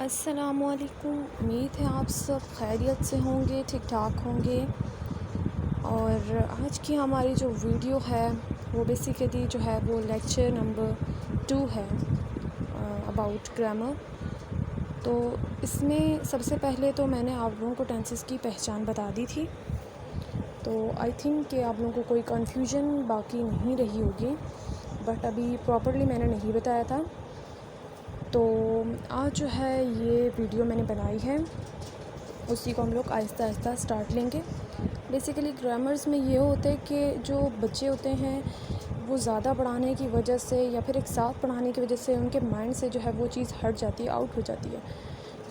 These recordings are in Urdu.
السلام علیکم. امید ہے آپ سب خیریت سے ہوں گے, ٹھیک ٹھاک ہوں گے. اور آج کی ہماری جو ویڈیو ہے وہ بیسیکلی جو ہے وہ لیکچر نمبر 2 ہے اباؤٹ گرامر. تو اس میں سب سے پہلے تو میں نے آپ لوگوں کو ٹینسز کی پہچان بتا دی تھی. تو آئی تھنک کہ آپ لوگوں کو کوئی کنفیوژن باقی نہیں رہی ہوگی, بٹ ابھی پراپرلی میں نے نہیں بتایا تھا. تو آج جو ہے یہ ویڈیو میں نے بنائی ہے, اسی کو ہم لوگ آہستہ آہستہ سٹارٹ لیں گے. بیسیکلی گرامرز میں یہ ہوتا ہے کہ جو بچے ہوتے ہیں وہ زیادہ پڑھانے کی وجہ سے یا پھر ایک ساتھ پڑھانے کی وجہ سے ان کے مائنڈ سے جو ہے وہ چیز ہٹ جاتی ہے, آؤٹ ہو جاتی ہے.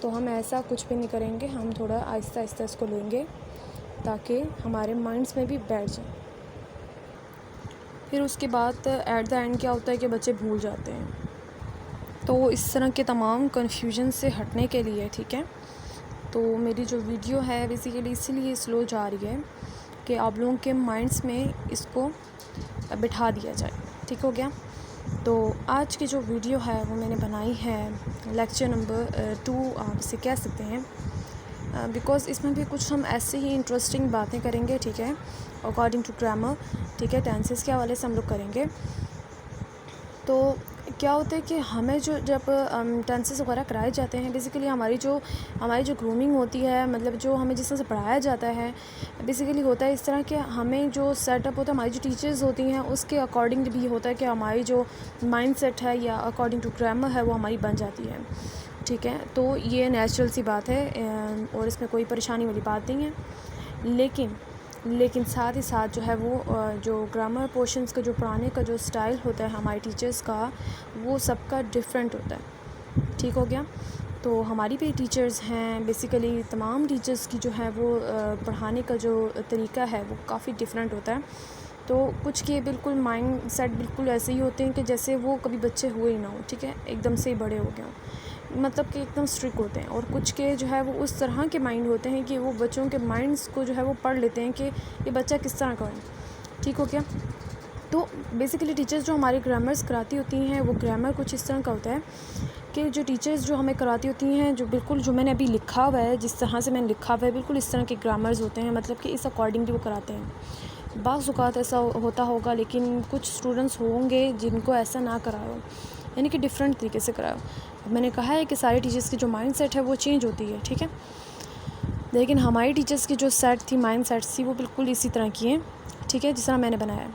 تو ہم ایسا کچھ بھی نہیں کریں گے, ہم تھوڑا آہستہ آہستہ اس کو لیں گے تاکہ ہمارے مائنڈس میں بھی بیٹھ جائیں. پھر اس کے بعد ایٹ دا اینڈ کیا ہوتا ہے کہ بچے بھول جاتے ہیں. تو اس طرح کے تمام کنفیوژن سے ہٹنے کے لیے, ٹھیک ہے, تو میری جو ویڈیو ہے بیسیکلی اسی لیے سلو جا رہی ہے کہ آپ لوگوں کے مائنڈس میں اس کو بٹھا دیا جائے. ٹھیک ہو گیا. تو آج کی جو ویڈیو ہے وہ میں نے بنائی ہے لیکچر نمبر 2 آپ اسے کہہ سکتے ہیں, بیکاز اس میں بھی کچھ ہم ایسے ہی انٹرسٹنگ باتیں کریں گے, ٹھیک ہے, اکارڈنگ ٹو گرامر. ٹھیک ہے, ٹینسز کے حوالے سے ہم لوگ کریں گے. تو کیا ہوتا ہے کہ ہمیں جب ٹینسز وغیرہ کرائے جاتے ہیں, بیسیکلی ہماری جو گرومنگ ہوتی ہے, مطلب جو ہمیں جس طرح سے پڑھایا جاتا ہے, بیسیکلی ہوتا ہے اس طرح کہ ہمیں جو سیٹ اپ ہوتا ہے, ہماری جو ٹیچرز ہوتی ہیں اس کے اکارڈنگ بھی ہوتا ہے کہ ہماری جو مائنڈ سیٹ ہے یا اکارڈنگ ٹو گرامر ہے وہ ہماری بن جاتی ہے. ٹھیک ہے, تو یہ نیچرل سی بات ہے اور اس میں کوئی پریشانی والی بات نہیں ہے. لیکن ساتھ ہی ساتھ جو ہے وہ جو گرامر پورشنز کا جو پڑھانے کا جو سٹائل ہوتا ہے ہمارے ٹیچرز کا, وہ سب کا ڈفرینٹ ہوتا ہے. ٹھیک ہو گیا. تو ہماری بھی ٹیچرز ہیں, بیسیکلی تمام ٹیچرز کی جو ہے وہ پڑھانے کا جو طریقہ ہے وہ کافی ڈفرینٹ ہوتا ہے. تو کچھ کے بالکل مائنڈ سیٹ بالکل ایسے ہی ہوتے ہیں کہ جیسے وہ کبھی بچے ہوئے ہی نہ ہوں, ٹھیک ہے, ایک دم سے ہی بڑے ہو گئے ہوں, مطلب کہ ایک دم اسٹرک ہوتے ہیں. اور کچھ کے جو ہے وہ اس طرح کے مائنڈ ہوتے ہیں کہ وہ بچوں کے مائنڈس کو جو ہے وہ پڑھ لیتے ہیں کہ یہ بچہ کس طرح کا ہے. ٹھیک ہو گیا. تو بیسیکلی ٹیچرز جو ہماری گرامرز کراتی ہوتی ہیں وہ گرامر کچھ اس طرح کا ہوتا ہے کہ جو ٹیچرز جو ہمیں کراتی ہوتی ہیں جو بالکل جو میں نے ابھی لکھا ہوا ہے, جس طرح سے میں نے لکھا ہوا ہے بالکل اس طرح کے گرامرز ہوتے ہیں, مطلب کہ اس اکارڈنگلی وہ کراتے ہیں. بعض اوقات ایسا ہوتا ہوگا لیکن کچھ اسٹوڈنٹس ہوں گے جن کو ایسا نہ کرا ہو, یعنی کہ ڈفرینٹ طریقے سے کرا ہو. میں نے کہا ہے کہ سارے ٹیچرز کی جو مائنڈ سیٹ ہے وہ چینج ہوتی ہے, ٹھیک ہے, لیکن ہماری ٹیچرز کی جو سیٹ تھی, مائنڈ سیٹس تھی, وہ بالکل اسی طرح کی ہیں, ٹھیک ہے, جس طرح میں نے بنایا ہے.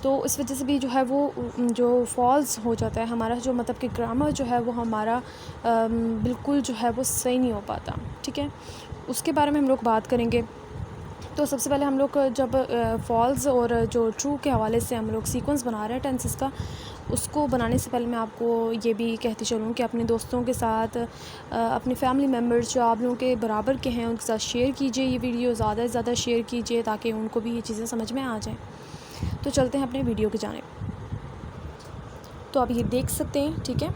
تو اس وجہ سے بھی جو ہے وہ جو فالس ہو جاتا ہے ہمارا جو مطلب کہ گرامر جو ہے وہ ہمارا بالکل جو ہے وہ صحیح نہیں ہو پاتا. ٹھیک ہے, اس کے بارے میں ہم لوگ بات کریں گے. تو سب سے پہلے ہم لوگ جب فالس اور جو ٹرو کے حوالے سے ہم لوگ سیکوینس بنا رہے ہیں ٹینسز کا, اس کو بنانے سے پہلے میں آپ کو یہ بھی کہتی چلوں کہ اپنے دوستوں کے ساتھ, اپنے فیملی ممبرز جو آپ لوگوں کے برابر کے ہیں ان کے ساتھ شیئر کیجئے. یہ ویڈیو زیادہ سے زیادہ شیئر کیجئے تاکہ ان کو بھی یہ چیزیں سمجھ میں آ جائیں. تو چلتے ہیں اپنے ویڈیو کی جانب. تو آپ یہ دیکھ سکتے ہیں, ٹھیک ہے,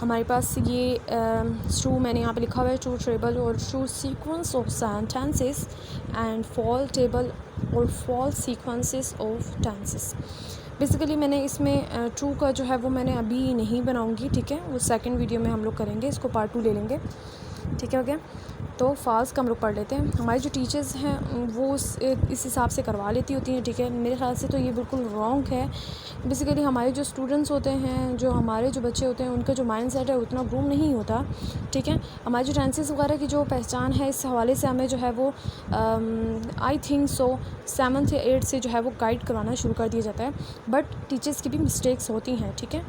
ہمارے پاس یہ ٹرو میں نے یہاں پہ لکھا ہوا ہے, ٹرو ٹیبل اور true sequence of sentences and fall table اور فال سیکوینسز آف ٹینسز. بیسیکلی میں نے اس میں ٹرو کا جو ہے وہ میں نے ابھی نہیں بناؤں گی, ٹھیک ہے, وہ سیکنڈ ویڈیو میں ہم لوگ کریں گے, اس کو پارٹ 2 لے لیں گے. ٹھیک ہے ہو گیا. تو فالس کا ہم لوگ پڑھ لیتے ہیں. ہماری جو ٹیچرز ہیں وہ اس حساب سے کروا لیتی ہوتی ہیں, ٹھیک ہے. میرے خیال سے تو یہ بالکل رانگ ہے. بیسیکلی ہمارے جو اسٹوڈنٹس ہوتے ہیں, جو ہمارے جو بچے ہوتے ہیں, ان کا جو مائنڈ سیٹ ہے اتنا گروم نہیں ہوتا, ٹھیک ہے. ہماری جو ٹینسز وغیرہ کی جو پہچان ہے اس حوالے سے ہمیں جو ہے وہ آئی تھنک سو 7th یا 8th سے جو ہے وہ گائڈ کروانا شروع کر دیا جاتا ہے. بٹ ٹیچرس کی بھی مسٹیکس ہوتی ہیں, ٹھیک ہے,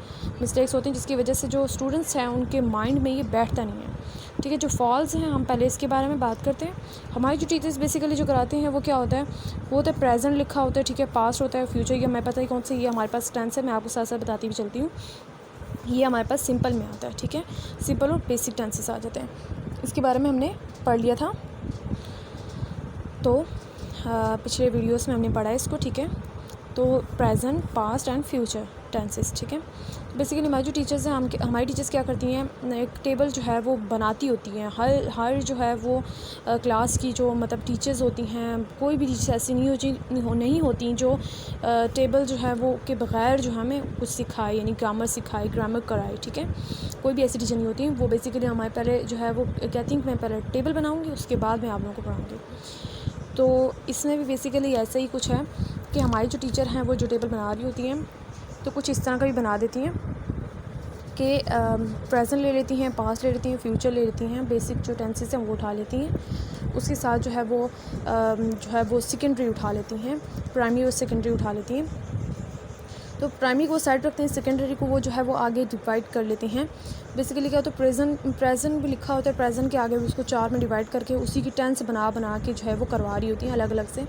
مسٹیکس ہوتی ہیں جس کی وجہ سے جو اسٹوڈنٹس ہیں ان کے مائنڈ میں یہ بیٹھتا نہیں ہے, ٹھیک ہے. جو فالس ہیں ہم پہلے اس کے بارے میں بات کرتے ہیں. ہماری جو ٹیچرس بیسیکلی جو کراتے ہیں وہ کیا ہوتا ہے, وہ ہوتا ہے پریزنٹ لکھا ہوتا ہے, ٹھیک ہے, پاسٹ ہوتا ہے, فیوچر. یہ ہمیں پتہ ہے کون سے یہ ہمارے پاس ٹینس ہے, میں آپ کو ساتھ ساتھ بتاتی بھی چلتی ہوں. یہ ہمارے پاس سمپل میں آتا ہے, ٹھیک ہے, سمپل اور بیسک ٹینسز آ جاتے ہیں. اس کے بارے میں ہم نے پڑھ لیا تھا, تو پچھلے ویڈیوز میں ہم نے پڑھا ہے اس کو, ٹھیک ہے. تو present, past and future tenses, ٹھیک ہے. بیسیکلی ہماری جو ٹیچرز ہیں ہماری ٹیچرز کیا کرتی ہیں، ایک ٹیبل جو ہے وہ بناتی ہوتی ہیں. ہر جو ہے وہ کلاس کی جو مطلب ٹیچرز ہوتی ہیں، کوئی بھی ٹیچر ایسی نہیں ہوتی جو ٹیبل جو ہے وہ کے بغیر جو ہمیں کچھ سکھائے، یعنی گرامر کرائے. ٹھیک ہے، کوئی بھی ایسی ٹیچر نہیں ہوتی. وہ بیسیکلی ہمارے پہلے جو ہے وہ کہتی ہیں کہ میں پہلے ٹیبل بناؤں گی، اس کے بعد میں آپ لوگوں کو پڑھاؤں گی. تو اس میں بھی بیسیکلی ایسا ہی کچھ ہے کہ ہماری جو ٹیچر ہیں وہ جو ٹیبل بنا رہی ہوتی ہیں تو کچھ اس طرح کا بھی بنا دیتی ہیں کہ پریزنٹ لے لیتی ہیں، پاسٹ لے لیتی ہیں، فیوچر لے لیتی ہیں، بیسک جو ٹینسز ہیں وہ اٹھا لیتی ہیں. اس کے ساتھ جو ہے وہ سیکنڈری اٹھا لیتی ہیں، پرائمری اور سیکنڈری اٹھا لیتی ہیں. تو پرائمری کو سائڈ رکھتے ہیں، سیکنڈری کو وہ جو ہے وہ آگے ڈیوائڈ کر لیتے ہیں. بیسیکلی کیا ہوتا ہے، پریزنٹ بھی لکھا ہوتا ہے، پریزنٹ کے آگے اس کو 4 میں ڈیوائڈ کر کے اسی کی ٹینس بنا کے جو ہے وہ کروا رہی ہوتی ہیں الگ الگ سے.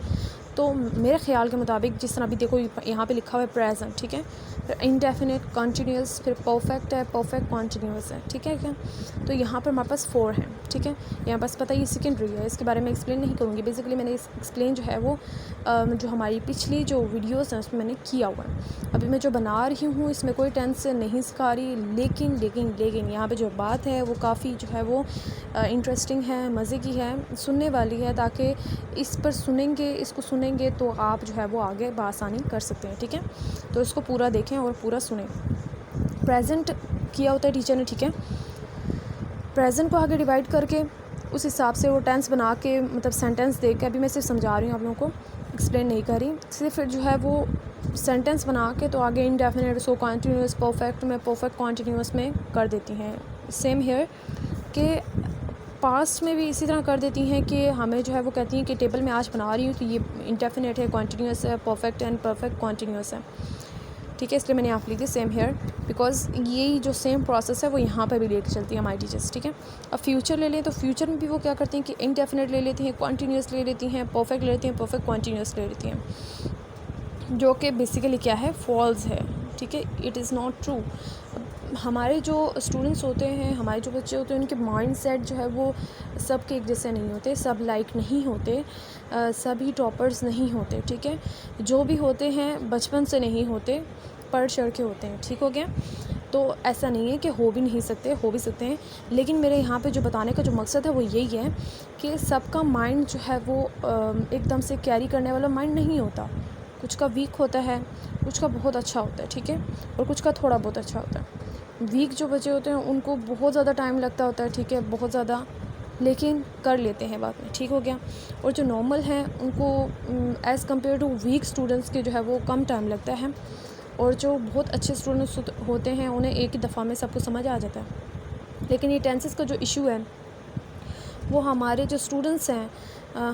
تو میرے خیال کے مطابق جس طرح بھی دیکھو یہاں پہ لکھا ہوا ہے پریزنٹ، ٹھیک ہے، پھر انڈیفینٹ کنٹینیوس، پھر پرفیکٹ ہے، پرفیکٹ کنٹینیوس ہے. ٹھیک ہے کیا، تو یہاں پر ہمارے پاس 4 ہیں. ٹھیک ہے، یہاں پاس پتہ یہ سیکنڈری ہے، اس کے بارے میں ایکسپلین نہیں کروں گی. بیسیکلی میں نے ایکسپلین جو ہے وہ جو ہماری پچھلی جو ویڈیوز ہیں اس میں نے کیا ہوا ہے. ابھی میں جو بنا رہی ہوں اس میں کوئی ٹینس نہیں سکھا رہی، لیکن یہاں پہ جو بات ہے وہ کافی جو ہے وہ انٹرسٹنگ ہے، مزے کی ہے، سننے والی ہے، تاکہ اس کو سنیں گے تو آپ جو ہے وہ آگے بآسانی کر سکتے ہیں. ٹھیک ہے، تو اس کو پورا دیکھیں اور پورا سنیں. پریزنٹ کیا ہوتا ہے ٹیچر نے، ٹھیک ہے، پریزنٹ کو آگے ڈیوائڈ کر کے اس حساب سے وہ ٹینس بنا کے مطلب سینٹینس دے کے، ابھی میں صرف سمجھا رہی ہوں آپ لوگوں کو، ایکسپلین نہیں کر رہی، صرف جو ہے وہ سینٹینس بنا کے تو آگے انڈیفینٹ اس کو کنٹینیوس، پرفیکٹ میں پرفیکٹ کنٹینیوس میں کر دیتی ہیں. سیم ہیئر کہ پاسٹ میں بھی اسی طرح کر دیتی ہیں کہ ہمیں جو ہے وہ کہتی ہیں کہ ٹیبل میں آج بنا رہی ہوں تو یہ انڈیفینٹ ہے، کنٹینیوس ہے، پرفیکٹ اینڈ پرفیکٹ کنٹینیوس ہے. ٹھیک ہے، اس لیے میں نے آپ لی تھی سیم ہیئر، بیکاز یہی جو سیم پروسیس ہے وہ یہاں پہ بھی لے کے چلتی ہیں ہماری ٹیچرس. ٹھیک ہے، اب فیوچر لے لیں تو فیوچر میں بھی وہ کیا کرتی ہیں کہ انڈیفینٹ لے لیتی ہیں، کنٹینیوس لے لیتی ہیں، پرفیکٹ لے لیتی ہیں، پرفیکٹ کنٹینیوس لے لیتی ہیں، جو کہ بیسیکلی کیا ہے، فالس ہے. ٹھیک ہے، اٹ از ناٹ ٹرو. ہمارے جو اسٹوڈنٹس ہوتے ہیں، ہمارے جو بچے ہوتے ہیں، ان کے مائنڈ سیٹ جو ہے وہ سب کے ایک جیسے نہیں ہوتے، سب لائک نہیں ہوتے، سبھی ٹاپرز نہیں ہوتے. ٹھیک ہے، جو بھی ہوتے ہیں بچپن سے نہیں ہوتے، پڑھ چڑھ کے ہوتے ہیں. ٹھیک ہو گیا، تو ایسا نہیں ہے کہ ہو بھی نہیں سکتے، ہو بھی سکتے ہیں. لیکن میرے یہاں پہ جو بتانے کا جو مقصد ہے وہ یہی ہے کہ سب کا مائنڈ جو ہے وہ ایک دم سے کیری کرنے والا مائنڈ نہیں ہوتا. کچھ کا ویک ہوتا ہے، کچھ کا بہت اچھا ہوتا ہے. ٹھیک ہے، اور کچھ کا تھوڑا بہت اچھا ہوتا ہے. ویک جو بچے ہوتے ہیں ان کو بہت زیادہ ٹائم لگتا ہوتا ہے. ٹھیک ہے، بہت زیادہ، لیکن کر لیتے ہیں بعد میں. ٹھیک ہو گیا، اور جو نارمل ہیں ان کو as compared to weak students کے جو ہے وہ کم ٹائم لگتا ہے، اور جو بہت اچھے اسٹوڈنٹس ہوتے ہیں انہیں ایک ہی دفعہ میں سب کو سمجھ آ جاتا ہے. لیکن یہ ٹینسز کا جو ایشو ہے وہ ہمارے جو اسٹوڈنٹس ہیں،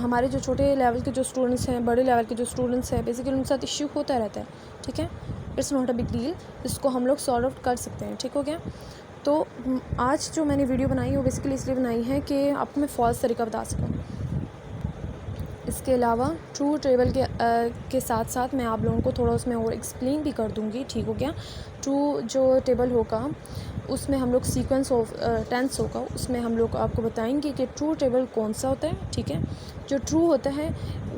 ہمارے جو چھوٹے لیول کے جو اسٹوڈنٹس ہیں، بڑے لیول کے جو اسٹوڈنٹس ہیں، بیسیکلی ان کے ساتھ ایشو ہوتا رہتا ہے. ٹھیک ہے، it's not a big deal, اس کو ہم لوگ سالو آؤٹ کر سکتے ہیں. ٹھیک ہو گیا، تو آج جو میں نے ویڈیو بنائی ہے وہ بیسیکلی اس لیے بنائی ہے کہ آپ کو میں فالس طریقہ بتا سکوں. اس کے علاوہ ٹرو ٹیبل کے ساتھ ساتھ میں آپ لوگوں کو تھوڑا اس میں اور ایکسپلین بھی کر دوں گی. ٹھیک ہو گیا، ٹرو جو ٹیبل ہوگا اس میں ہم لوگ سیکوینس آف ٹینس ہوگا، اس میں ہم لوگ آپ کو بتائیں گے کہ ٹرو ٹیبل کون سا ہوتا ہے. ٹھیک ہے، جو ٹرو ہوتا ہے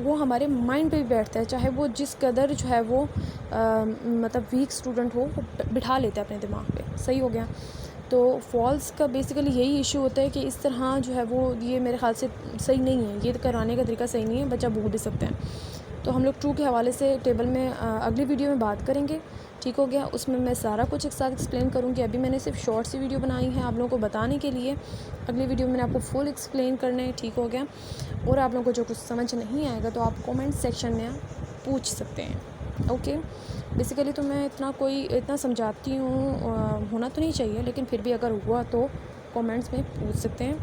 وہ ہمارے مائنڈ پہ بھی بیٹھتا ہے، چاہے وہ جس قدر جو ہے وہ مطلب ویک اسٹوڈنٹ ہو، وہ بٹھا لیتا ہے اپنے دماغ پہ. صحیح ہو گیا. تو فالس کا بیسیکلی یہی ایشو ہوتا ہے کہ اس طرح جو ہے وہ یہ میرے خیال سے صحیح نہیں ہے، یہ کرانے کا طریقہ صحیح نہیں ہے، بچہ بھول بھی سکتے ہیں. تو ہم لوگ ٹرو کے حوالے سے ٹیبل میں اگلی ویڈیو میں بات کریں گے. ٹھیک ہو گیا، اس میں سارا کچھ ایک ساتھ ایکسپلین کروں گی. ابھی میں نے صرف شارٹ سی ویڈیو بنائی ہے آپ لوگوں کو بتانے کے لیے، اگلی ویڈیو میں نے آپ کو فل ایکسپلین کرنا ہے. ٹھیک ہو گیا، اور آپ لوگوں کو جو کچھ سمجھ نہیں آئے گا تو آپ کومنٹ سیکشن میں پوچھ سکتے ہیں. اوکے، بیسیکلی تو میں اتنا سمجھاتی ہوں، ہونا تو نہیں چاہیے، لیکن پھر بھی اگر ہوا تو کومنٹس میں پوچھ سکتے ہیں.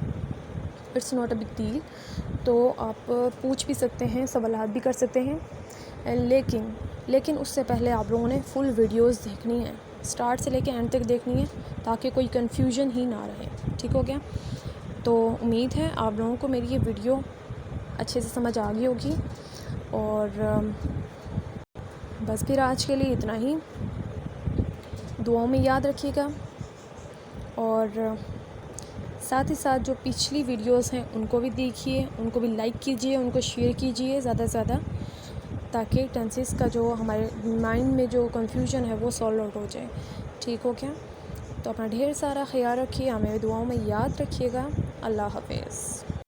It's not a big deal. تو آپ پوچھ بھی سکتے ہیں، سوالات بھی کر سکتے ہیں، لیکن اس سے پہلے آپ لوگوں نے فل ویڈیوز دیکھنی ہے، اسٹارٹ سے لے کے اینڈ تک دیکھنی ہے، تاکہ کوئی کنفیوژن ہی نہ رہے. ٹھیک ہو گیا، تو امید ہے آپ لوگوں کو میری یہ ویڈیو اچھے سے سمجھ آ گئی ہوگی. اور بس پھر آج کے لیے اتنا ہی. دعاؤں میں یاد رکھیے گا، اور ساتھ ہی ساتھ جو پچھلی ویڈیوز ہیں ان کو بھی دیکھیے، ان کو بھی لائک کیجیے، ان کو شیئر کیجیے زیادہ سے زیادہ، تاکہ ٹینسز کا جو ہمارے مائنڈ میں جو کنفیوژن ہے وہ سالو آؤٹ ہو جائے. ٹھیک ہو گیا؟ تو اپنا ڈھیر سارا خیال رکھیے، ہمیں دعاؤں میں یاد رکھیے گا۔ اللہ حافظ۔